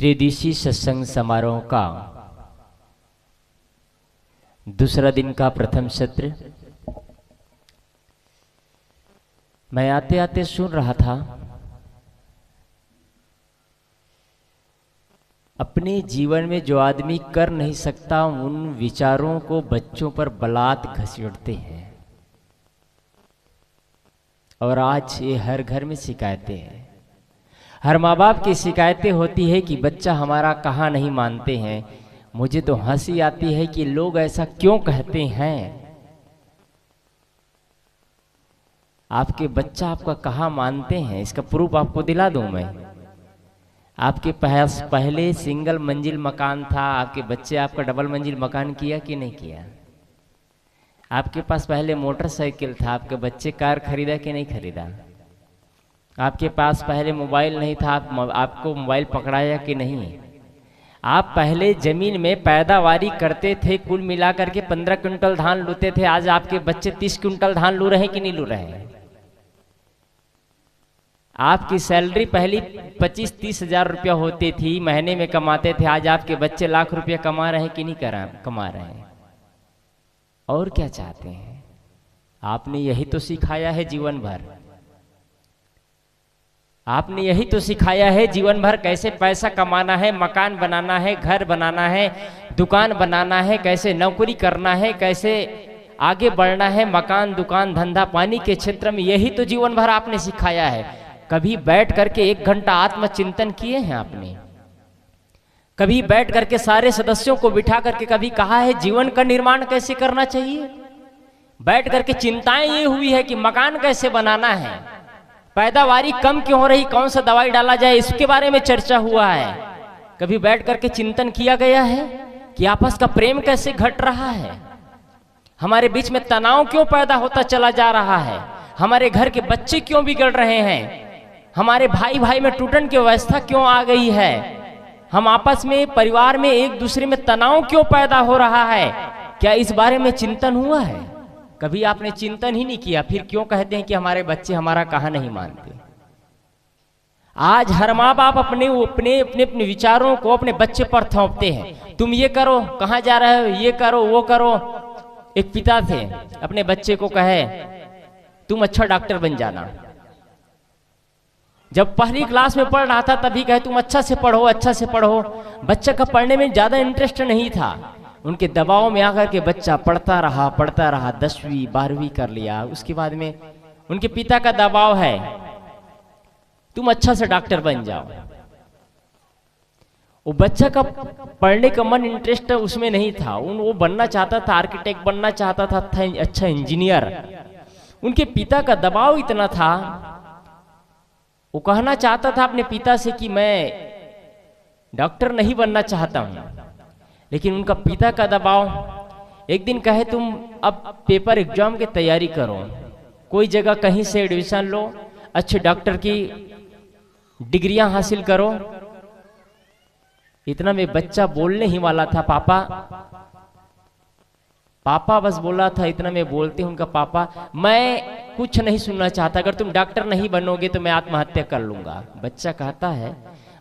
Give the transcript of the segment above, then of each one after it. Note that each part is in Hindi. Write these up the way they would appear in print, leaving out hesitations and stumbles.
त्रिदिशी सत्संग समारोह का दूसरा दिन का प्रथम सत्र। मैं आते आते सुन रहा था, अपने जीवन में जो आदमी कर नहीं सकता उन विचारों को बच्चों पर बलात् घसीटते हैं, और आज ये हर घर में शिकायतें हैं। हर माँ बाप की शिकायतें होती है कि बच्चा हमारा कहाँ नहीं मानते हैं। मुझे तो हंसी आती है कि लोग ऐसा क्यों कहते हैं। आपके बच्चा आपका कहाँ मानते हैं, इसका प्रूफ आपको दिला दूं मैं। आपके पास पहले सिंगल मंजिल मकान था, आपके बच्चे आपका डबल मंजिल मकान किया कि नहीं किया। आपके पास पहले मोटरसाइकिल था, आपके बच्चे कार खरीदा कि नहीं खरीदा। आपके पास पहले मोबाइल नहीं था, आपको मोबाइल पकड़ाया कि नहीं। आप पहले जमीन में पैदावारी करते थे, कुल मिलाकर के 15 क्विंटल धान लूते थे। आज आपके बच्चे 30 क्विंटल धान लू रहे हैं कि नहीं लू रहे हैं। आपकी सैलरी पहली 25-30 हजार रुपया होती थी, महीने में कमाते थे। आज आपके बच्चे लाख रुपया कमा रहे हैं कि नहीं कमा रहे हैं। और क्या चाहते हैं। आपने यही तो सिखाया है जीवन भर। आपने यही तो सिखाया है जीवन भर, कैसे पैसा कमाना है, मकान बनाना है, घर बनाना है, दुकान बनाना है, कैसे नौकरी करना है, कैसे आगे बढ़ना है, मकान दुकान धंधा पानी के क्षेत्र में। यही तो जीवन भर आपने सिखाया है। कभी बैठ करके 1 घंटा आत्मचिंतन किए हैं आपने। कभी बैठ करके सारे सदस्यों को बिठा करके कभी कहा है जीवन का निर्माण कैसे करना चाहिए। बैठ करके चिंताएं ये हुई है कि मकान कैसे बनाना है, पैदावारी कम क्यों हो रही, कौन सा दवाई डाला जाए, इसके बारे में चर्चा हुआ है। कभी बैठ करके चिंतन किया गया है कि आपस का प्रेम कैसे घट रहा है, हमारे बीच में तनाव क्यों पैदा होता चला जा रहा है, हमारे घर के बच्चे क्यों बिगड़ रहे हैं, हमारे भाई भाई में टूटन की व्यवस्था क्यों आ गई है, हम आपस में परिवार में एक दूसरे में तनाव क्यों पैदा हो रहा है। क्या इस बारे में चिंतन हुआ है। कभी आपने चिंतन ही नहीं किया, फिर क्यों कहते हैं कि हमारे बच्चे हमारा कहा नहीं मानते। आज हर माँ बाप अपने अपने अपने अपने विचारों को अपने बच्चे पर थोपते हैं। तुम ये करो, कहाँ जा रहे हो, ये करो वो करो। एक पिता थे, अपने बच्चे को कहे तुम अच्छा डॉक्टर बन जाना। जब पहली क्लास में पढ़ रहा था तभी कहे तुम अच्छा से पढ़ो, अच्छा से पढ़ो। बच्चा का पढ़ने में ज्यादा इंटरेस्ट नहीं था। उनके दबाव में आकर के बच्चा पढ़ता रहा, 10वीं 12वीं कर लिया। उसके बाद में उनके पिता का दबाव है तुम अच्छा से डॉक्टर बन जाओ। वो बच्चा का पढ़ने का मन इंटरेस्ट उसमें नहीं था। वो बनना चाहता था, आर्किटेक्ट बनना चाहता था, अच्छा इंजीनियर। उनके पिता का दबाव इतना था, वो कहना चाहता था अपने पिता से कि मैं डॉक्टर नहीं बनना चाहता हूं, लेकिन उनका पिता का दबाव। एक दिन कहे तुम अब पेपर एग्जाम की तैयारी करो, कोई जगह कहीं से एडमिशन लो, अच्छे डॉक्टर की डिग्रियां हासिल करो। इतना में बच्चा बोलने ही वाला था, पापा बस बोला था। इतना में बोलते उनका पापा मैं कुछ नहीं सुनना चाहता, अगर तुम डॉक्टर नहीं बनोगे तो मैं आत्महत्या कर लूंगा। बच्चा कहता है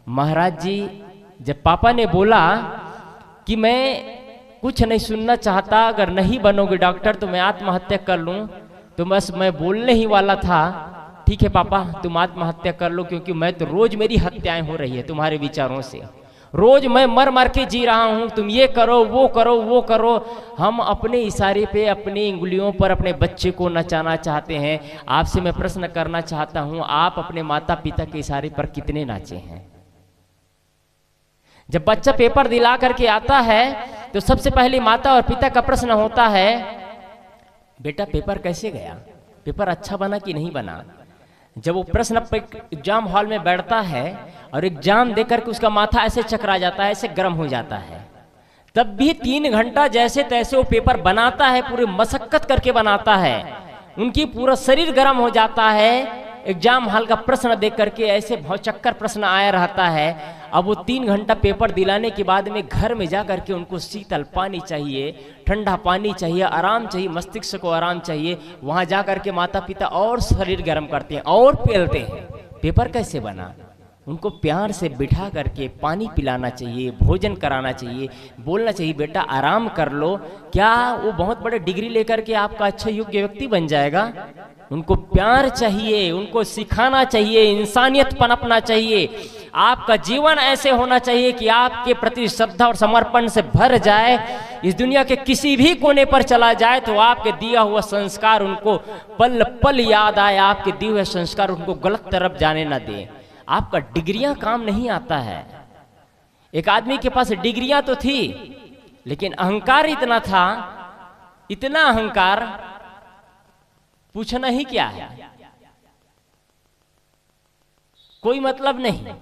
महाराज जी, जब पापा ने बोला कि मैं कुछ नहीं सुनना चाहता, अगर नहीं बनोगे डॉक्टर तो मैं आत्महत्या कर लूं, तो बस मैं बोलने ही वाला था ठीक है पापा तुम आत्महत्या कर लो, क्योंकि मैं तो रोज मेरी हत्याएं हो रही है तुम्हारे विचारों से। रोज मैं मर मर के जी रहा हूं, तुम ये करो वो करो वो करो। हम अपने इशारे पे अपनी उंगलियों पर अपने बच्चे को नचाना चाहते हैं। आपसे मैं प्रश्न करना चाहता हूं, आप अपने माता पिता के इशारे पर कितने नाचे हैं। जब बच्चा पेपर दिला करके आता है तो सबसे पहले माता और पिता का प्रश्न होता है बेटा पेपर कैसे गया, पेपर अच्छा बना कि नहीं बना। जब वो प्रश्न एग्जाम हॉल में बैठता है और एग्जाम देकर के उसका माथा ऐसे चकरा जाता है, ऐसे गर्म हो जाता है, तब भी 3 घंटा जैसे तैसे वो पेपर बनाता है, पूरी मशक्कत करके बनाता है। उनकी पूरा शरीर गर्म हो जाता है। एग्जाम हॉल का प्रश्न देख करके ऐसे भौचक्कर प्रश्न आया रहता है। अब वो 3 घंटा पेपर दिलाने के बाद में घर में जा करके उनको शीतल पानी चाहिए, ठंडा पानी चाहिए, आराम चाहिए, मस्तिष्क को आराम चाहिए। वहां जा करके माता पिता और शरीर गर्म करते हैं और पेलते हैं पेपर कैसे बना। उनको प्यार से बिठा करके पानी पिलाना चाहिए, भोजन कराना चाहिए, बोलना चाहिए बेटा आराम कर लो। क्या वो बहुत बड़े डिग्री लेकर के आपका अच्छा योग्य व्यक्ति बन जाएगा? उनको प्यार चाहिए, उनको सिखाना चाहिए, इंसानियत पनपना चाहिए। आपका जीवन ऐसे होना चाहिए कि आपके प्रति श्रद्धा और समर्पण से भर जाए। इस दुनिया के किसी भी कोने पर चला जाए तो आपके दिया हुआ संस्कार उनको पल पल याद आए, आपके दिए हुए संस्कार उनको गलत तरफ जाने ना दें। आपका डिग्रियां काम नहीं आता है। एक आदमी के पास डिग्रियां तो थी, लेकिन अहंकार इतना था, इतना अहंकार, पूछना ही क्या है, कोई मतलब नहीं।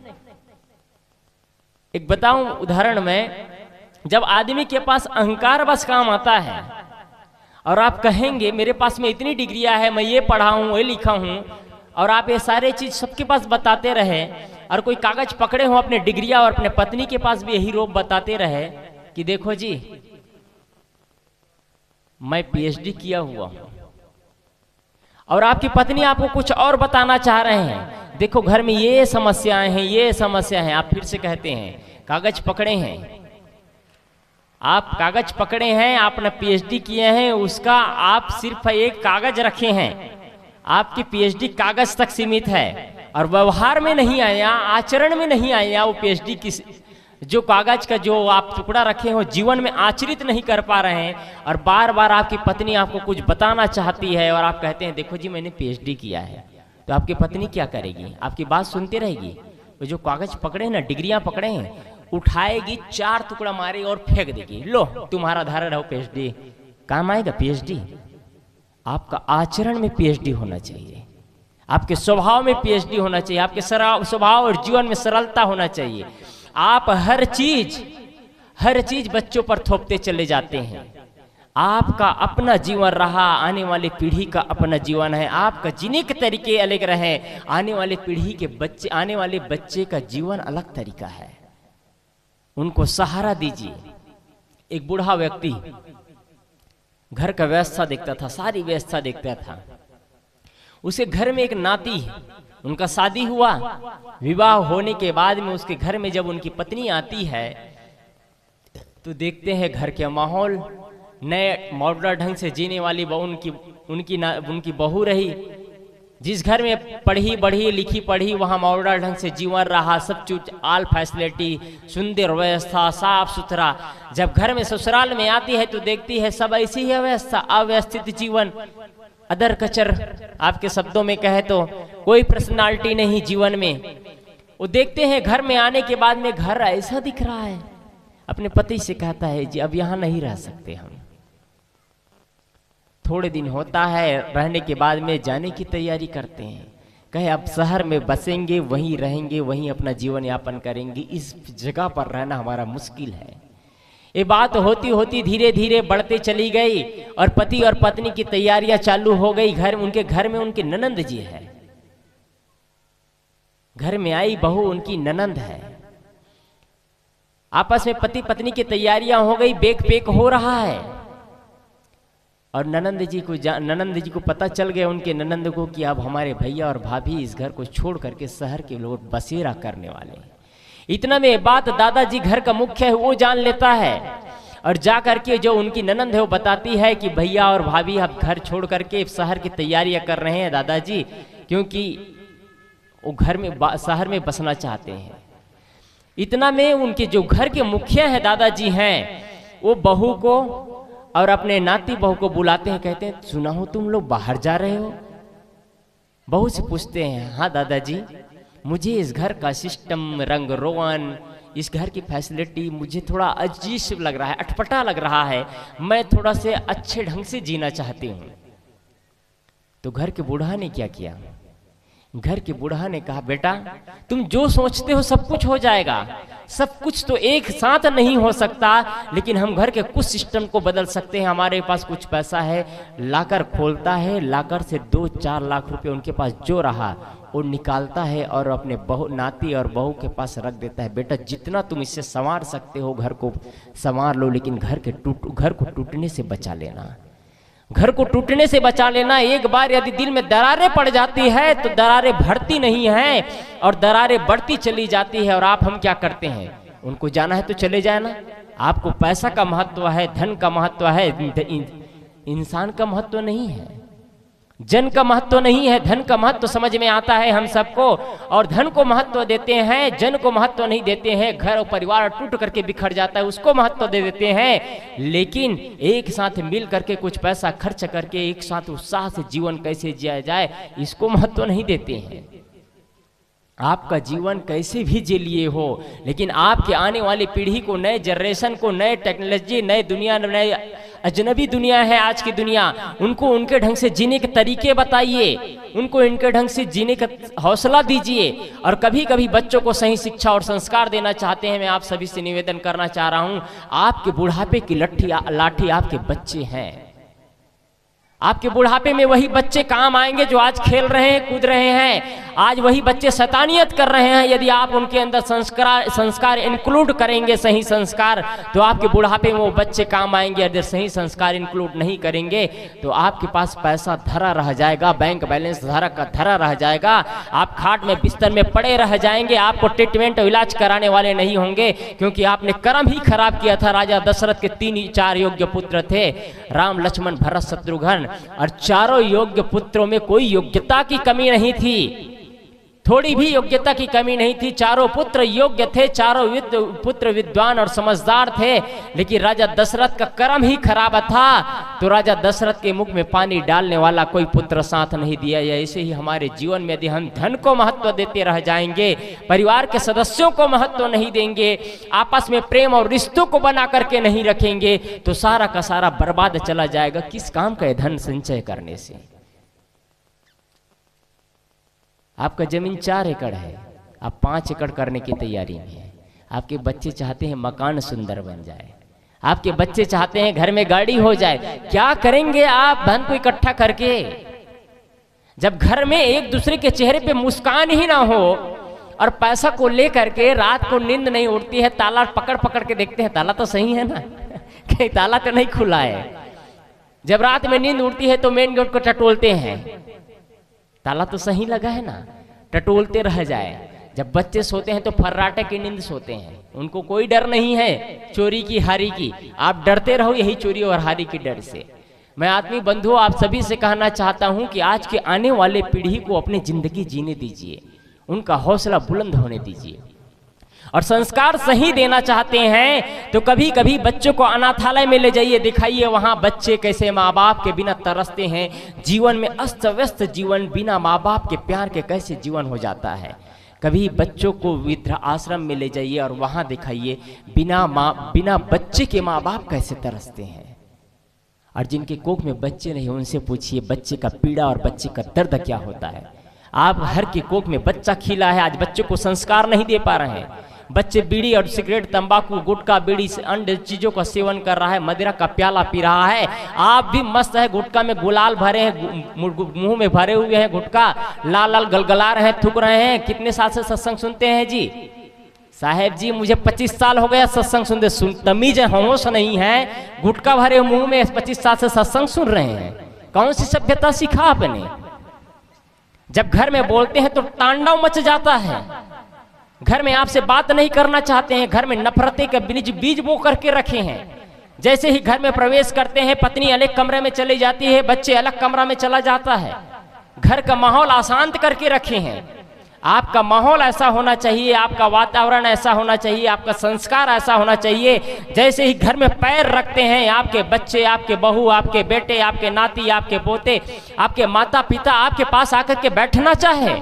एक बताऊं उदाहरण में, जब आदमी के पास अहंकार बस काम आता है और आप कहेंगे मेरे पास में इतनी डिग्रियां है, मैं ये पढ़ा हूं, ये लिखा हूं, और आप ये सारे चीज सबके पास बताते रहे और कोई कागज पकड़े हो अपने डिग्रियां और अपने पत्नी के पास भी यही रोब बताते रहे कि देखो जी मैं पीएचडी किया हुआ हूं, और आपकी पत्नी आपको कुछ और बताना चाह रहे हैं, देखो घर में ये समस्याएं हैं, ये समस्या है, आप फिर से कहते हैं कागज पकड़े हैं, आप कागज पकड़े हैं, आपने पीएचडी किए हैं, उसका आप सिर्फ एक कागज रखे हैं, आपकी पीएचडी कागज तक सीमित है और व्यवहार में नहीं आया, आचरण में नहीं आया। वो पीएचडी की जो कागज का जो आप टुकड़ा रखे हो जीवन में आचरित नहीं कर पा रहे हैं, और बार बार आपकी पत्नी आपको कुछ बताना चाहती है और आप कहते हैं देखो जी मैंने पीएचडी किया है, तो आपकी पत्नी क्या करेगी? आपकी बात सुनती रहेगी? वो जो कागज पकड़े हैं ना, डिग्रियां पकड़े हैं, उठाएगी, 4 टुकड़ा मारेगी और फेंक देगी, लो तुम्हारा धारण हो पीएचडी। काम आएगा पीएचडी? आपका आचरण में पीएचडी होना चाहिए, आपके स्वभाव में पीएचडी होना चाहिए, आपके स्वभाव और जीवन में सरलता होना चाहिए। आप हर चीज बच्चों पर थोपते चले जाते हैं। आपका अपना जीवन रहा, आने वाली पीढ़ी का अपना जीवन है, आपका जीने के तरीके अलग रहे, आने वाले पीढ़ी के बच्चे, आने वाले बच्चे का जीवन अलग तरीका है। उनको सहारा दीजिए। एक बूढ़ा व्यक्ति घर का व्यवस्था देखता था, सारी व्यवस्था देखता था। उसे घर में एक नाती, उनका शादी हुआ, विवाह होने के बाद में उसके घर में जब उनकी पत्नी आती है तो देखते हैं घर के माहौल, नए मॉडर्न ढंग से जीने वाली उनकी बहू रही। जिस घर में पढ़ी बढ़ी लिखी पढ़ी वहाँ मॉडर्न ढंग से जीवन रहा, सब चीज आल फैसिलिटी, सुंदर व्यवस्था, साफ सुथरा। जब घर में ससुराल में आती है तो देखती है सब ऐसी ही व्यवस्था, अव्यवस्थित जीवन, अदर कचर, आपके शब्दों में कहे तो कोई पर्सनालिटी नहीं जीवन में। वो देखते हैं घर में आने के बाद में घर ऐसा दिख रहा है। अपने पति से कहता है जी अब यहाँ नहीं रह सकते हम। थोड़े दिन होता है, रहने के बाद में जाने की तैयारी करते हैं, कहे अब शहर में बसेंगे, वहीं रहेंगे, वहीं अपना जीवन यापन करेंगे, इस जगह पर रहना हमारा मुश्किल है। ये बात होती होती धीरे धीरे बढ़ते चली गई और पति और पत्नी की तैयारियां चालू हो गई। उनके घर में उनकी ननंद जी है, घर में आई बहू उनकी ननंद है। आपस में पति पत्नी की तैयारियां हो गई, बेक पेक हो रहा है। और ननंद जी को पता चल गया, उनके ननंद को, कि अब हमारे भैया और भाभी इस घर को छोड़ करके शहर के लोग बसेरा करने वाले हैं। इतना में बात दादाजी घर का मुख्य है वो जान लेता है, और जा करके जो उनकी ननंद है वो बताती है कि भैया और भाभी अब घर छोड़ करके शहर की तैयारियां कर रहे हैं दादाजी, क्योंकि वो घर में शहर में बसना चाहते हैं। इतना में उनके जो घर के मुखिया हैं दादाजी हैं, वो बहू को और अपने नाती बहू को बुलाते हैं, कहते हैं सुना हो तुम लोग बाहर जा रहे हो। बहू से पूछते हैं हाँ दादाजी, मुझे इस घर का सिस्टम, रंग रोगन, इस घर की फैसिलिटी मुझे थोड़ा अजीब लग रहा है, अटपटा लग रहा है, मैं थोड़ा से अच्छे ढंग से जीना चाहती हूँ। तो घर के बूढ़ा ने क्या किया? घर के बूढ़ा ने कहा बेटा तुम जो सोचते हो सब कुछ हो जाएगा, सब कुछ तो एक साथ नहीं हो सकता, लेकिन हम घर के कुछ सिस्टम को बदल सकते हैं। हमारे पास कुछ पैसा है, लाकर खोलता है, लाकर से 2-4 लाख रुपए उनके पास जो रहा वो निकालता है और अपने नाती और बहू के पास रख देता है। बेटा जितना तुम इससे संवार सकते हो घर को संवार लो, लेकिन घर को टूटने से बचा लेना। घर को टूटने से बचा लेना। एक बार यदि दिल में दरारें पड़ जाती है तो दरारें भरती नहीं है और दरारें बढ़ती चली जाती है। और हम क्या करते हैं, उनको जाना है तो चले जाए ना। आपको पैसा का महत्व है, धन का महत्व है, इंसान का महत्व नहीं है, जन का महत्व नहीं है। धन का महत्व समझ में आता है हम सबको, और धन को महत्व देते हैं, जन को महत्व नहीं देते हैं। घर और परिवार टूट करके बिखर जाता है, उसको महत्व दे देते हैं। लेकिन एक साथ मिल करके कुछ पैसा खर्च करके एक साथ उत्साह से जीवन कैसे जिया जाए, इसको महत्व नहीं देते हैं। आपका जीवन कैसे भी जी लिए हो, लेकिन आपके आने वाली पीढ़ी को, नए जनरेशन को, नए टेक्नोलॉजी, नए दुनिया, नए अजनबी दुनिया है आज की दुनिया, उनको उनके ढंग से जीने के तरीके बताइए, उनको इनके ढंग से जीने का हौसला दीजिए। और कभी कभी बच्चों को सही शिक्षा और संस्कार देना चाहते हैं। मैं आप सभी से निवेदन करना चाह रहा हूं, आपके बुढ़ापे की लाठी आपके बच्चे हैं। आपके बुढ़ापे में वही बच्चे काम आएंगे जो आज खेल रहे हैं, कूद रहे हैं। आज वही बच्चे शैतानियत कर रहे हैं। यदि आप उनके अंदर संस्कार इंक्लूड करेंगे, सही संस्कार, तो आपके बुढ़ापे में वो बच्चे काम आएंगे। यदि सही संस्कार इंक्लूड नहीं करेंगे तो आपके पास पैसा धरा रह जाएगा, बैंक बैलेंस धरा रह जाएगा। आप खाट में बिस्तर में पड़े रह जाएंगे। आपको ट्रीटमेंट और इलाज कराने वाले नहीं होंगे, क्योंकि आपने कर्म ही खराब किया था। राजा दशरथ के 3-4 योग्य पुत्र थे, राम, लक्ष्मण, भरत, शत्रुघ्न, और चारों योग्य पुत्रों में कोई योग्यता की कमी नहीं थी, थोड़ी भी योग्यता की कमी नहीं थी। चारों पुत्र योग्य थे, चारों पुत्र विद्वान और समझदार थे। लेकिन राजा दशरथ का कर्म ही खराब था, तो राजा दशरथ के मुख में पानी डालने वाला कोई पुत्र साथ नहीं दिया। या ऐसे ही हमारे जीवन में यदि हम धन को महत्व देते रह जाएंगे, परिवार के सदस्यों को महत्व नहीं देंगे, आपस में प्रेम और रिश्तों को बना करके नहीं रखेंगे, तो सारा का सारा बर्बाद चला जाएगा। किस काम का धन संचय करने से? आपका जमीन 4 एकड़ है, आप 5 एकड़ करने की तैयारी में है। आपके बच्चे चाहते हैं मकान सुंदर बन जाए, आपके बच्चे चाहते हैं घर में गाड़ी हो जाए। क्या करेंगे आप धन को इकट्ठा करके, जब घर में एक दूसरे के चेहरे पे मुस्कान ही ना हो, और पैसा को लेकर के रात को नींद नहीं उड़ती है, ताला पकड़ पकड़ के देखते हैं ताला तो सही है ना, कहीं ताला तो नहीं खुला है। जब रात में नींद उड़ती है तो मेन गेट को टटोलते हैं, ताला तो सही लगा है ना, टटोलते रह जाए। जब बच्चे सोते हैं तो फर्राटे की नींद सोते हैं, उनको कोई डर नहीं है चोरी की हारी की। आप डरते रहो यही चोरी और हारी की डर से। मैं आदमी बंधुओं आप सभी से कहना चाहता हूं कि आज के आने वाले पीढ़ी को अपनी जिंदगी जीने दीजिए, उनका हौसला बुलंद होने दीजिए। और संस्कार सही देना चाहते हैं तो कभी कभी बच्चों को अनाथालय में ले जाइए, दिखाइए वहाँ बच्चे कैसे माँ बाप के बिना तरसते हैं। जीवन में अस्त व्यस्त जीवन, बिना माँ बाप के प्यार के कैसे जीवन हो जाता है। कभी बच्चों को वृद्ध आश्रम में ले जाइए और वहाँ दिखाइए बिना बच्चे के माँ बाप कैसे तरसते हैं। और जिनके कोख में बच्चे नहीं उनसे पूछिए बच्चे का पीड़ा और बच्चे का दर्द क्या होता है। आप हर के कोख में बच्चा खिला है, आज बच्चों को संस्कार नहीं दे पा रहे हैं। बच्चे बीड़ी और सिगरेट, तंबाकू, गुटखा, बीड़ी से अन्य चीजों का सेवन कर रहा है, मदिरा का प्याला पी रहा है। आप भी मस्त है, गुटखा में गुलाल भरे हैं, मुंह में भरे हुए हैं गुटखा, लाल लाल गलगला रहे हैं, थूक रहे हैं। कितने साल से सत्संग सुनते हैं जी? साहेब जी मुझे 25 साल हो गया सत्संग सुनते, तमीज होश नहीं है, गुटखा भरे मुंह में 25 साल से सत्संग सुन रहे हैं। कौन सी सभ्यता सीखा आपने? जब घर में बोलते हैं तो तांडव मच जाता है। घर में आपसे बात नहीं करना चाहते हैं, घर में नफरतें के बीज बो करके रखे हैं। जैसे ही घर में प्रवेश करते हैं पत्नी अलग कमरे में चली जाती है, बच्चे अलग कमरा में चला जाता है। घर का माहौल अशांत करके रखे हैं। आपका माहौल ऐसा होना चाहिए, आपका वातावरण ऐसा होना चाहिए, आपका संस्कार ऐसा होना चाहिए। जैसे ही घर में पैर रखते हैं आपके बच्चे, आपके बहू, आपके बेटे, आपके नाती, आपके पोते, आपके माता पिता आपके पास आकर के बैठना चाहे,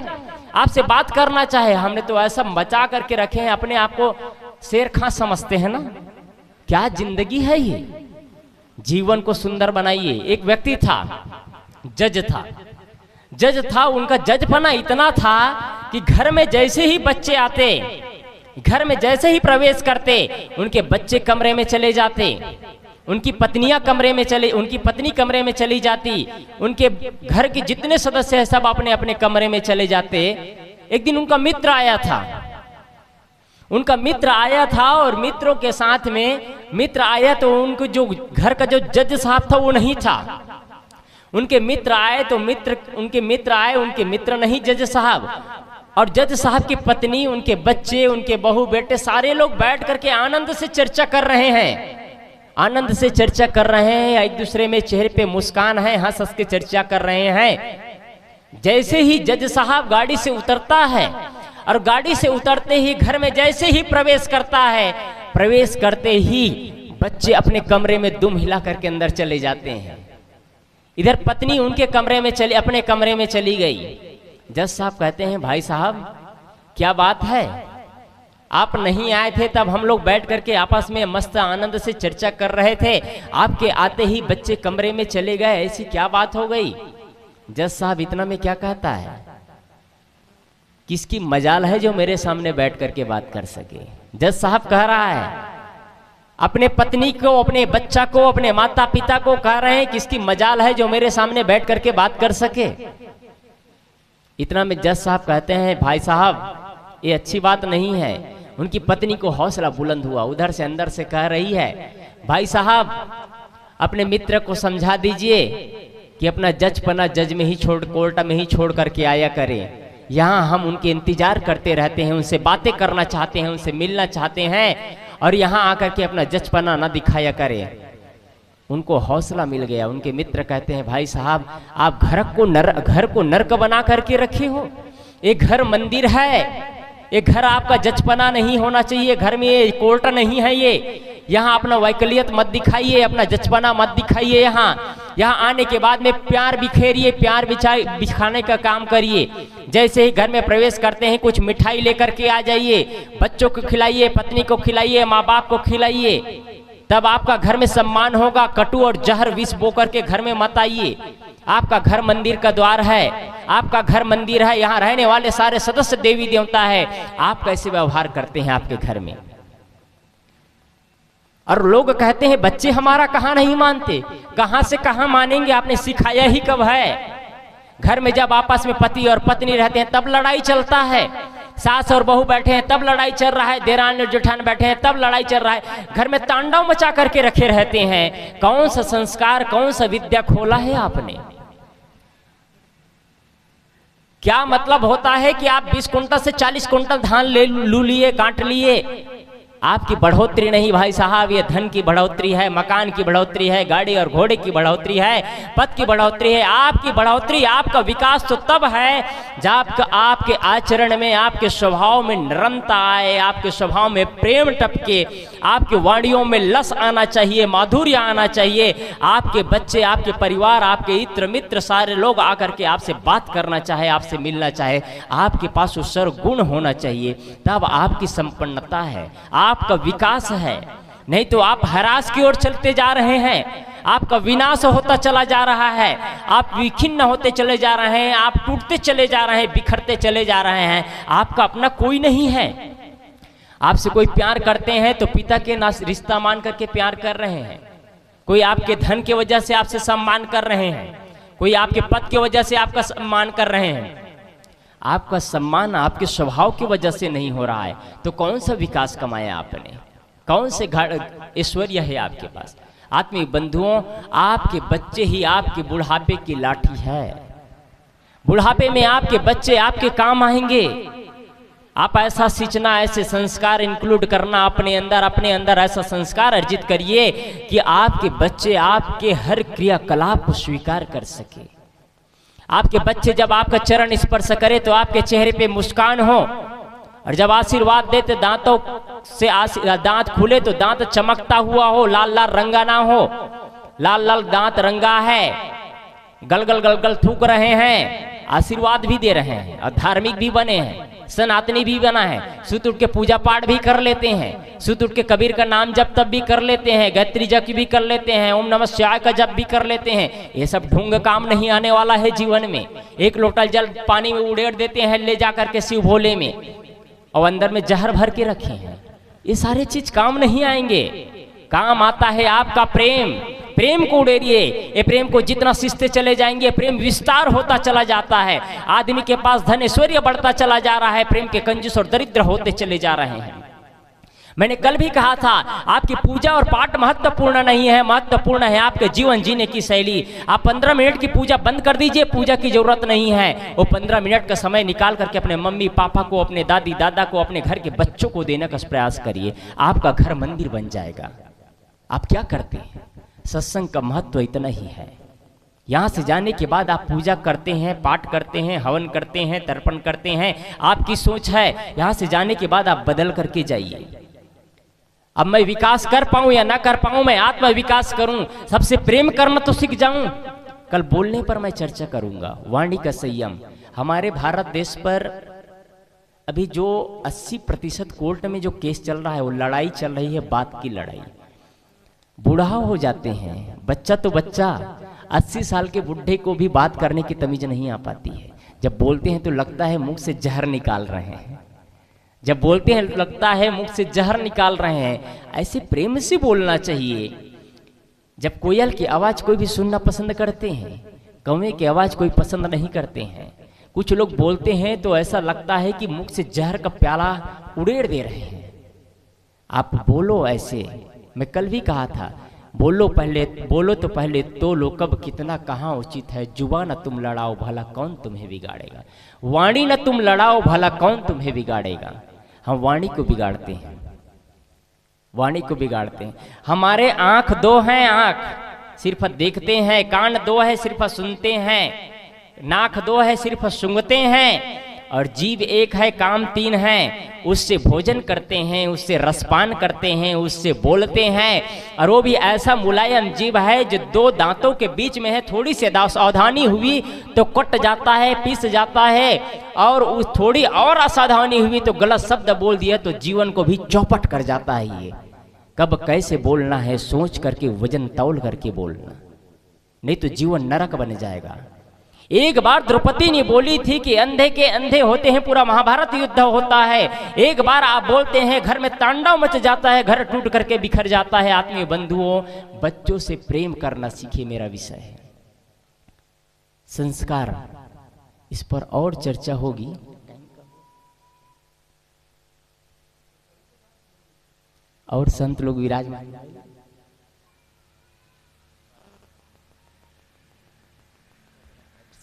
आपसे बात करना चाहे। हमने तो ऐसा बचा करके रखे हैं, अपने आप को शेर खां समझते हैं ना। क्या जिंदगी है ये? जीवन को सुंदर बनाइए। एक व्यक्ति था, जज था, उनका जजपना इतना था कि घर में जैसे ही बच्चे आते, घर में जैसे ही प्रवेश करते, उनके बच्चे कमरे में चले जाते, उनकी पत्नी कमरे में चली जाती, उनके घर के जितने सदस्य हैं सब अपने अपने कमरे में चले जाते। एक दिन उनका मित्र आया था और मित्रों के साथ में मित्र आया तो उनको जो घर का जो जज साहब था वो नहीं था, उनके मित्र आए तो उनके मित्र नहीं जज साहब, और जज साहब की पत्नी, उनके बच्चे, उनके बहू बेटे, सारे लोग बैठ करके आनंद से चर्चा कर रहे हैं, आनंद से चर्चा कर रहे हैं, एक दूसरे में चेहरे पे मुस्कान है, हंस हंस के चर्चा कर रहे हैं। जैसे ही जज साहब गाड़ी से उतरता है और गाड़ी से उतरते ही घर में जैसे ही प्रवेश करता है, प्रवेश करते ही बच्चे अपने कमरे में दुम हिला करके अंदर चले जाते हैं। इधर पत्नी उनके अपने कमरे में चली गई। जज साहब कहते हैं भाई साहब क्या बात है, आप नहीं आए थे तब हम लोग बैठ करके आपस में मस्त आनंद से चर्चा कर रहे थे, आपके आते ही बच्चे कमरे में चले गए, ऐसी क्या बात हो गई? जज साहब इतना में क्या कहता है, किसकी मजाल है जो मेरे सामने बैठ करके बात कर सके। जज साहब कह रहा है अपने पत्नी को, अपने बच्चा को, अपने माता पिता को कह रहे हैं किसकी मजाल है जो मेरे सामने बैठ करके बात कर सके। इतना में जज साहब कहते हैं भाई साहब ये अच्छी बात नहीं है। उनकी पत्नी को हौसला बुलंद हुआ, उधर से अंदर से कह रही है भाई साहब अपने मित्र को समझा दीजिए कि अपना जजपना जज में ही कोर्ट में ही छोड़ करके आया करें। यहाँ हम उनके इंतजार करते रहते हैं, उनसे बातें करना चाहते हैं, उनसे मिलना चाहते हैं, और यहाँ आकर के अपना जजपना ना दिखाया करें। उनको हौसला मिल गया। उनके मित्र कहते हैं भाई साहब आप घर को नर्क बना करके रखे हो, एक घर मंदिर है, एक घर आपका जजपना नहीं होना चाहिए, घर में ये कोर्ट नहीं है, ये यहाँ अपना वैकलियत मत दिखाइए, अपना जजपना मत दिखाइए। यहाँ आने के बाद में प्यार बिखेरिए, प्यार बिछाने का काम करिए। जैसे ही घर में प्रवेश करते हैं कुछ मिठाई लेकर के आ जाइए, बच्चों को खिलाइए, पत्नी को खिलाइए, माँ बाप को खिलाइए, तब आपका घर में सम्मान होगा। कटु और जहर विष बो करके घर में मत आइए। आपका घर मंदिर का द्वार है, आपका घर मंदिर है, यहाँ रहने वाले सारे सदस्य देवी देवता है। आप कैसे व्यवहार करते हैं आपके घर में? और लोग कहते हैं बच्चे हमारा कहाँ नहीं मानते, कहाँ से कहाँ मानेंगे, आपने सिखाया ही कब है? घर में जब आपस में पति और पत्नी रहते हैं तब लड़ाई चलता है, सास और बहू बैठे हैं तब लड़ाई चल रहा है, देरान और जेठान बैठे हैं तब लड़ाई चल रहा है, घर में तांडव मचा करके रखे रहते हैं। कौन सा संस्कार, कौन सा विद्या खोला है आपने? क्या मतलब होता है कि आप 20 कुंटल से 40 कुंटल धान लू लिए, काट लिए, आपकी बढ़ोतरी नहीं भाई साहब, ये धन की बढ़ोतरी है, मकान की बढ़ोतरी है, गाड़ी और घोड़े की बढ़ोतरी है, पद की बढ़ोतरी है। आपकी बढ़ोतरी, आपका विकास तो तब है जब आपके आचरण में, आपके स्वभाव में निरंतर आए, आपके स्वभाव में प्रेम टपके, आपके वाणियों में लस आना चाहिए, माधुर्य आना चाहिए। आपके बच्चे, आपके परिवार, आपके इत्र मित्र सारे लोग आकर के आपसे बात करना चाहे, आपसे मिलना चाहे, आपके पास वो सर्वगुण होना चाहिए, तब आपकी संपन्नता है, आपका विकास है। नहीं तो आप ह्रास की ओर चलते जा रहे हैं, आपका विनाश होता चला जा रहा है, आप विखिन्न होते चले जा रहे हैं, आप टूटते चले जा रहे हैं, बिखरते चले जा रहे हैं। आपका अपना कोई नहीं है। आपसे कोई प्यार करते हैं तो पिता के रिश्ता मान करके प्यार कर रहे हैं, कोई आपके धन की वजह से आपसे सम्मान कर रहे हैं, कोई आपके पद की वजह से आपका सम्मान कर रहे हैं। आपका सम्मान आपके स्वभाव की वजह से नहीं हो रहा है, तो कौन सा विकास कमाया आपने? कौन से ऐश्वर्य है आपके पास? आत्मिक बंधुओं, आपके बच्चे ही आपके बुढ़ापे की लाठी है। बुढ़ापे में आपके बच्चे आपके काम आएंगे। आप ऐसा सींचना, ऐसे संस्कार इंक्लूड करना अपने अंदर ऐसा संस्कार अर्जित करिए कि आपके बच्चे आपके हर क्रियाकलाप को स्वीकार कर सके। आपके बच्चे जब आपका चरण स्पर्श करे तो आपके चेहरे पे मुस्कान हो, और जब आशीर्वाद देते दांतों से दांत खुले तो दांत चमकता हुआ हो, लाल लाल रंगा ना हो। लाल लाल दांत रंगा है, गलगल गलगल थूक रहे हैं, आशीर्वाद भी दे रहे हैं, और धार्मिक भी बने हैं, सनातनी भी बना है, सुत उठ के पूजा पाठ भी कर लेते हैं, सुत उठ के कबीर का नाम जप तब भी कर लेते हैं, गायत्री जप भी कर लेते हैं, ओम नमः शिवाय का जप भी कर लेते हैं। ये सब ढूंढ काम नहीं आने वाला है जीवन में। एक लोटा जल पानी में उड़ेड़ देते हैं ले जा करके शिव भोले में, और अंदर में जहर भर के रखे हैं। ये सारे चीज काम नहीं आएंगे। काम आता है आपका प्रेम। प्रेम को उड़ेरिए। ये प्रेम को जितना सींचते चले जाएंगे, प्रेम विस्तार होता चला जाता है। आदमी के पास धन ऐश्वर्य बढ़ता चला जा रहा है, प्रेम के कंजूस और दरिद्र होते चले जा रहे हैं। मैंने कल भी कहा था, आपकी पूजा और पाठ महत्वपूर्ण नहीं है, महत्वपूर्ण है आपके जीवन जीने की शैली। आप 15 मिनट की पूजा बंद कर दीजिए, पूजा की जरूरत नहीं है। वो 15 मिनट का समय निकाल करके अपने मम्मी पापा को, अपने दादी दादा को, अपने घर के बच्चों को देने का प्रयास करिए, आपका घर मंदिर बन जाएगा। आप क्या करते हैं? सत्संग का महत्व इतना ही है। यहाँ से जाने के बाद आप पूजा करते हैं, पाठ करते हैं, हवन करते हैं, तर्पण करते हैं, आपकी सोच है। यहाँ से जाने के बाद आप बदल करके जाइए। अब मैं विकास कर पाऊं या ना कर पाऊं, मैं आत्म विकास करूं, सबसे प्रेम करना तो सीख जाऊं। कल बोलने पर मैं चर्चा करूंगा, वाणी का संयम। हमारे भारत देश पर अभी जो 80% कोर्ट में जो केस चल रहा है, वो लड़ाई चल रही है, बात की लड़ाई। बूढ़ा हो जाते हैं, बच्चा तो बच्चा, 80 साल के बुढ़े को भी बात करने की तमीज नहीं आ पाती है। जब बोलते हैं तो लगता है मुख से जहर निकाल रहे हैं, जब बोलते हैं लगता है मुख से जहर निकाल रहे हैं। ऐसे प्रेम से बोलना चाहिए। जब कोयल की आवाज़ कोई भी सुनना पसंद करते हैं, कौवे की आवाज़ कोई पसंद नहीं करते हैं। कुछ लोग बोलते हैं तो ऐसा लगता है कि मुख से जहर का प्याला उड़ेड़ दे रहे हैं। आप बोलो ऐसे, मैं कल भी कहा था, बोलो तो पहले तो लो, कब कितना कहाँ उचित है। जुबान न तुम लड़ाओ, भला कौन तुम्हें बिगाड़ेगा। वाणी न तुम लड़ाओ, भला कौन तुम्हें बिगाड़ेगा। हम वाणी को बिगाड़ते हैं, वाणी को बिगाड़ते हैं। हमारे आंख 2 हैं, आंख सिर्फ देखते हैं, कान 2 है सिर्फ सुनते हैं, नाक 2 है सिर्फ सूंघते हैं, और जीभ 1 है, काम 3 है। उससे भोजन करते हैं, उससे रसपान करते हैं, उससे बोलते हैं। और वो भी ऐसा मुलायम जीभ है जो 2 दांतों के बीच में है। थोड़ी सी असावधानी हुई तो कट जाता है, पीस जाता है, और उस थोड़ी और असावधानी हुई तो गलत शब्द बोल दिया तो जीवन को भी चौपट कर जाता है। ये कब कैसे बोलना है सोच करके, वजन तौल करके बोलना, नहीं तो जीवन नरक बन जाएगा। एक बार द्रौपदी ने बोली थी कि अंधे के अंधे होते हैं, पूरा महाभारत युद्ध होता है। एक बार आप बोलते हैं, घर में तांडव मच जाता है, घर टूट करके बिखर जाता है। आत्मीय बंधुओं, बच्चों से प्रेम करना सीखिए, मेरा विषय है संस्कार। इस पर और चर्चा होगी। और संत लोग विराजमान,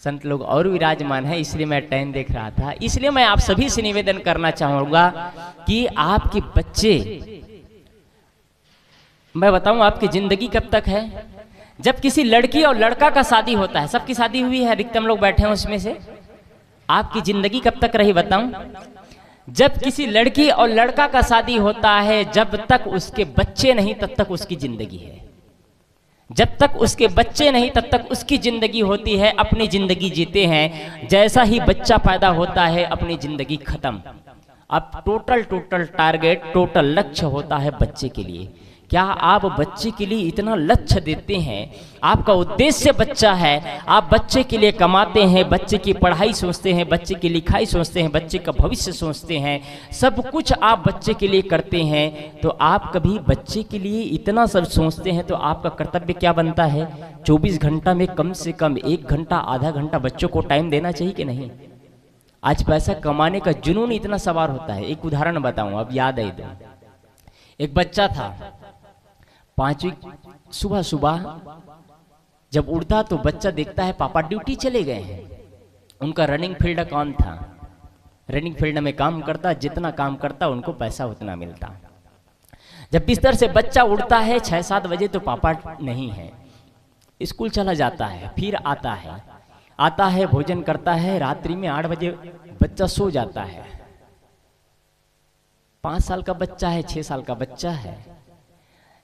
संत लोग और विराजमान है, इसलिए मैं टाइम देख रहा था। इसलिए मैं आप सभी से निवेदन करना चाहूंगा कि आपके बच्चे, मैं बताऊं आपकी जिंदगी कब तक है। जब किसी लड़की और लड़का का शादी होता है, सबकी शादी हुई है, अधिकतम लोग बैठे हैं उसमें से, आपकी जिंदगी कब तक रही बताऊं। जब किसी लड़की और लड़का का शादी होता है, जब तक उसके बच्चे नहीं तब तक उसकी जिंदगी है। जब तक उसके बच्चे नहीं तब तक उसकी जिंदगी होती है। अपनी जिंदगी जीते हैं, जैसा ही बच्चा पैदा होता है अपनी जिंदगी खत्म। अब टोटल टारगेट, टोटल लक्ष्य होता है बच्चे के लिए। क्या आप बच्चे के लिए इतना लक्ष्य देते हैं? आपका उद्देश्य बच्चा है, आप बच्चे के लिए कमाते हैं, बच्चे की पढ़ाई सोचते हैं, बच्चे की लिखाई सोचते हैं, बच्चे का भविष्य सोचते हैं, सब कुछ आप बच्चे के लिए करते हैं। तो आप कभी बच्चे के लिए इतना सब सोचते हैं तो आपका कर्तव्य क्या बनता है? 24 घंटा में कम से कम 1 घंटा, आधा घंटा बच्चों को टाइम देना चाहिए कि नहीं? आज पैसा कमाने का जुनून इतना सवार होता है। एक उदाहरण बताऊं, अब याद है तो, एक बच्चा था 5वीं, सुबह सुबह जब उड़ता तो बच्चा देखता है पापा ड्यूटी चले गए हैं। उनका रनिंग फील्ड काम था, रनिंग फील्ड में काम करता, जितना काम करता उनको पैसा उतना मिलता। जब बिस्तर से बच्चा उड़ता है 6-7 बजे तो पापा नहीं है, स्कूल चला जाता है, फिर आता है भोजन करता है, रात्रि में 8 बजे बच्चा सो जाता है। 5 साल का बच्चा है, 6 साल का बच्चा है।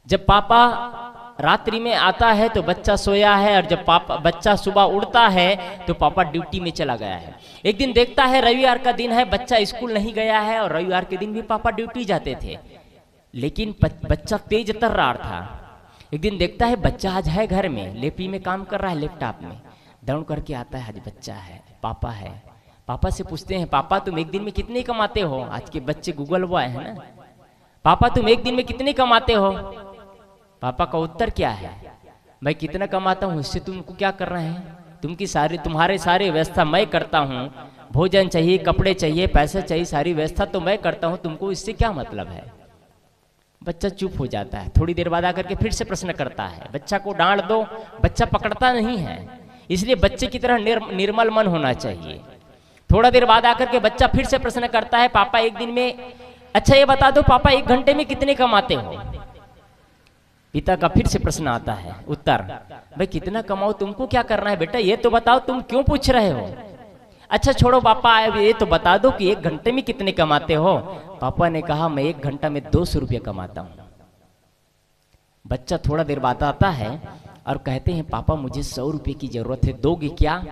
जब पापा रात्रि में आता है तो बच्चा सोया है, और जब बच्चा सुबह उड़ता है तो पापा ड्यूटी में चला गया है। एक दिन देखता है रविवार का दिन है, बच्चा स्कूल नहीं गया है, और रविवार के दिन भी पापा ड्यूटी जाते थे, लेकिन बच्चा तेज तर्रार था। एक दिन देखता है बच्चा आज है घर में, लेपी में काम कर रहा है, लैपटॉप में दौड़ करके आता है, आज बच्चा है, पापा है। पापा से पूछते हैं, पापा तुम एक दिन में कितने कमाते हो? आज के बच्चे गूगल बॉय है ना। पापा तुम एक दिन में कितने कमाते हो? पापा का उत्तर क्या है? मैं कितना कमाता हूँ इससे तुमको क्या कर रहे हैं? तुम्हारे सारी व्यवस्था मैं करता हूँ, भोजन चाहिए, कपड़े चाहिए, पैसे चाहिए, सारी व्यवस्था तो मैं करता हूँ, तुमको इससे क्या मतलब है? बच्चा चुप हो जाता है। थोड़ी देर बाद आकर के फिर से प्रश्न करता है। बच्चा को डांट दो, बच्चा पकड़ता नहीं है। इसलिए बच्चे की तरह निर्मल मन होना चाहिए। थोड़ा देर बाद आकर के बच्चा फिर से प्रश्न करता है, पापा एक दिन में, अच्छा ये बता दो पापा, एक घंटे में कितने कमाते हो? पिता का फिर से प्रश्न आता है, उत्तर, भाई कितना कमाओ, तुमको क्या करना है बेटा, ये तो बताओ, तुम क्यों पूछ रहे हो? अच्छा छोड़ो पापा, ये तो बता दो कि एक घंटे में कितने कमाते हो? पापा ने कहा, मैं एक घंटा में 200 रुपया कमाता हूं। बच्चा थोड़ा देर बाद आता है और कहते हैं, पापा मुझे 100 रुपये की जरूरत है, दोगे क्या?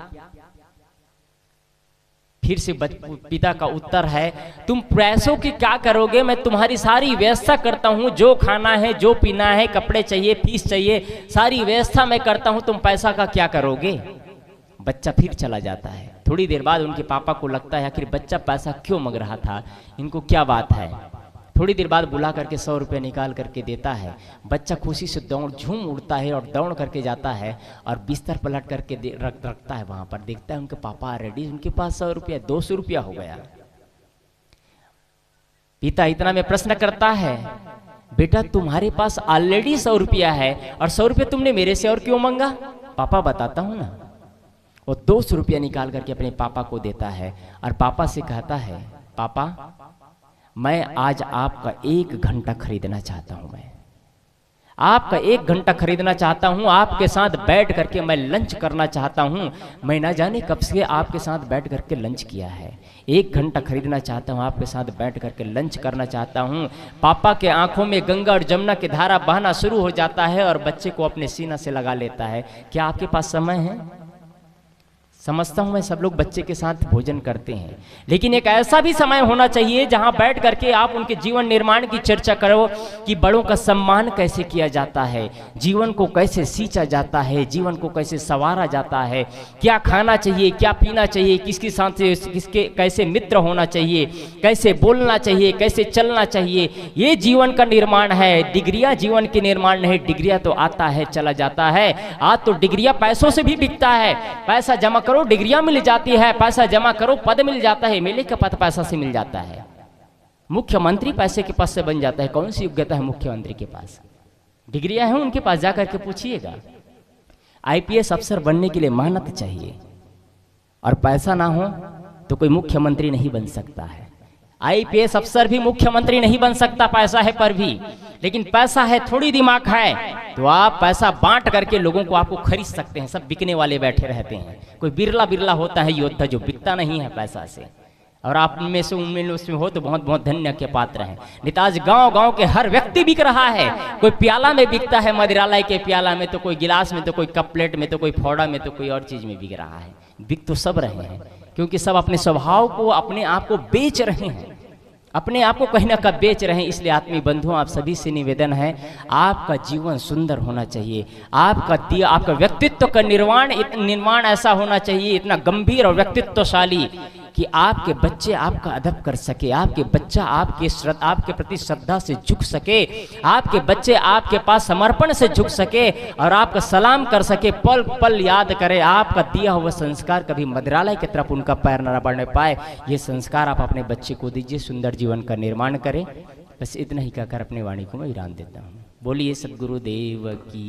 फिर से पिता का उत्तर है, तुम पैसों की क्या करोगे, मैं तुम्हारी सारी व्यवस्था करता हूँ, जो खाना है, जो पीना है, कपड़े चाहिए, फीस चाहिए, सारी व्यवस्था मैं करता हूँ, तुम पैसा का क्या करोगे? बच्चा फिर चला जाता है। थोड़ी देर बाद उनके पापा को लगता है आखिर बच्चा पैसा क्यों मांग रहा था, इनको क्या बात है। थोड़ी देर बाद बुला करके 100 रुपये निकाल करके देता है। बच्चा खुशी से दौड़ झूम उड़ता है और दौड़ करके जाता है और बिस्तर पलट करके रखता है। वहां पर देखता है उनके पापा रेडी, उनके पास 100 रुपया, 200 रुपया हो गया। पिता इतना में प्रश्न करता है, बेटा तुम्हारे पास ऑलरेडी 100 रुपया है और 100 रुपया तुमने मेरे से और क्यों मांगा? पापा बताता हूं ना। वो 200 रुपया निकाल करके अपने पापा को देता है और पापा से कहता है, पापा मैं आज आपका 1 घंटा खरीदना चाहता हूं, मैं आपका 1 घंटा खरीदना चाहता हूं, आपके साथ बैठ करके मैं लंच करना चाहता हूं। मैं ना जाने कब से आपके साथ बैठ करके लंच किया है, 1 घंटा खरीदना चाहता हूं, आपके साथ बैठ करके लंच करना चाहता हूं। पापा के आंखों में गंगा और जमुना की धारा बहना शुरू हो जाता है और बच्चे को अपने सीना से लगा लेता है। क्या आपके पास समय है? समझता हूं मैं सब लोग बच्चे के साथ भोजन करते हैं, लेकिन एक ऐसा भी समय होना चाहिए जहां बैठ करके आप उनके जीवन निर्माण की चर्चा करो कि बड़ों का सम्मान कैसे किया जाता है, जीवन को कैसे सींचा जाता है, जीवन को कैसे संवारा जाता है, क्या खाना चाहिए, क्या पीना चाहिए, किसके साथ किसके कैसे मित्र होना चाहिए, कैसे बोलना चाहिए, कैसे चलना चाहिए। ये जीवन का निर्माण है। डिग्रियां जीवन के निर्माण नहीं, डिग्रियां तो आता है चला जाता है। आज तो डिग्रियां पैसों से भी बिकता है। पैसा जमा करो डिग्रियां मिल जाती है, पैसा जमा करो पद मिल जाता है, मेले का पद पैसा से मिल जाता है, मुख्यमंत्री पैसे के पास से बन जाता है। कौन सी योग्यता है मुख्यमंत्री के पास? डिग्रियां हैं उनके पास, जाकर के पूछिएगा। आईपीएस अफसर बनने के लिए मेहनत चाहिए और पैसा ना हो तो कोई मुख्यमंत्री नहीं बन सकता है। आईपीएस अफसर भी मुख्यमंत्री नहीं बन सकता पैसा है पर भी, लेकिन पैसा है, थोड़ी दिमाग है तो आप पैसा बांट करके लोगों को आपको खरीद सकते हैं। सब बिकने वाले बैठे रहते हैं, कोई बिरला बिरला होता है योद्धा जो बिकता नहीं है पैसा से, और आप में से उनमें उसमें हो तो बहुत बहुत धन्य के पात्र हैं। नहीं तो आज गांव गांव के हर व्यक्ति बिक रहा है। कोई प्याला में बिकता है, मदिरालय के प्याला में, तो कोई गिलास में, तो कोई कप प्लेट में, तो कोई फोड़ा में, तो कोई और चीज में बिक रहा है। बिक तो सब रहे हैं, क्योंकि सब अपने स्वभाव को, अपने आप को बेच रहे हैं, अपने आप को कहीं ना कहीं बेच रहे हैं। इसलिए आत्मीय बंधुओं, आप सभी से निवेदन है, आपका जीवन सुंदर होना चाहिए। आपका व्यक्तित्व का निर्माण ऐसा होना चाहिए, इतना गंभीर और व्यक्तित्वशाली कि आपके बच्चे आपका अदब कर सके, आपके बच्चा आपके प्रति श्रद्धा से झुक सके, आपके बच्चे आपके पास समर्पण से झुक सके और आपका सलाम कर सके, पल पल याद करे। आपका दिया हुआ संस्कार कभी मदिरालय की तरफ उनका पैर न बढ़ने पाए, ये संस्कार आप अपने बच्चे को दीजिए, सुंदर जीवन का निर्माण करें। बस इतना ही कहकर अपने वाणी को मैं विराम देता हूँ। बोलिए सद्गुरुदेव की।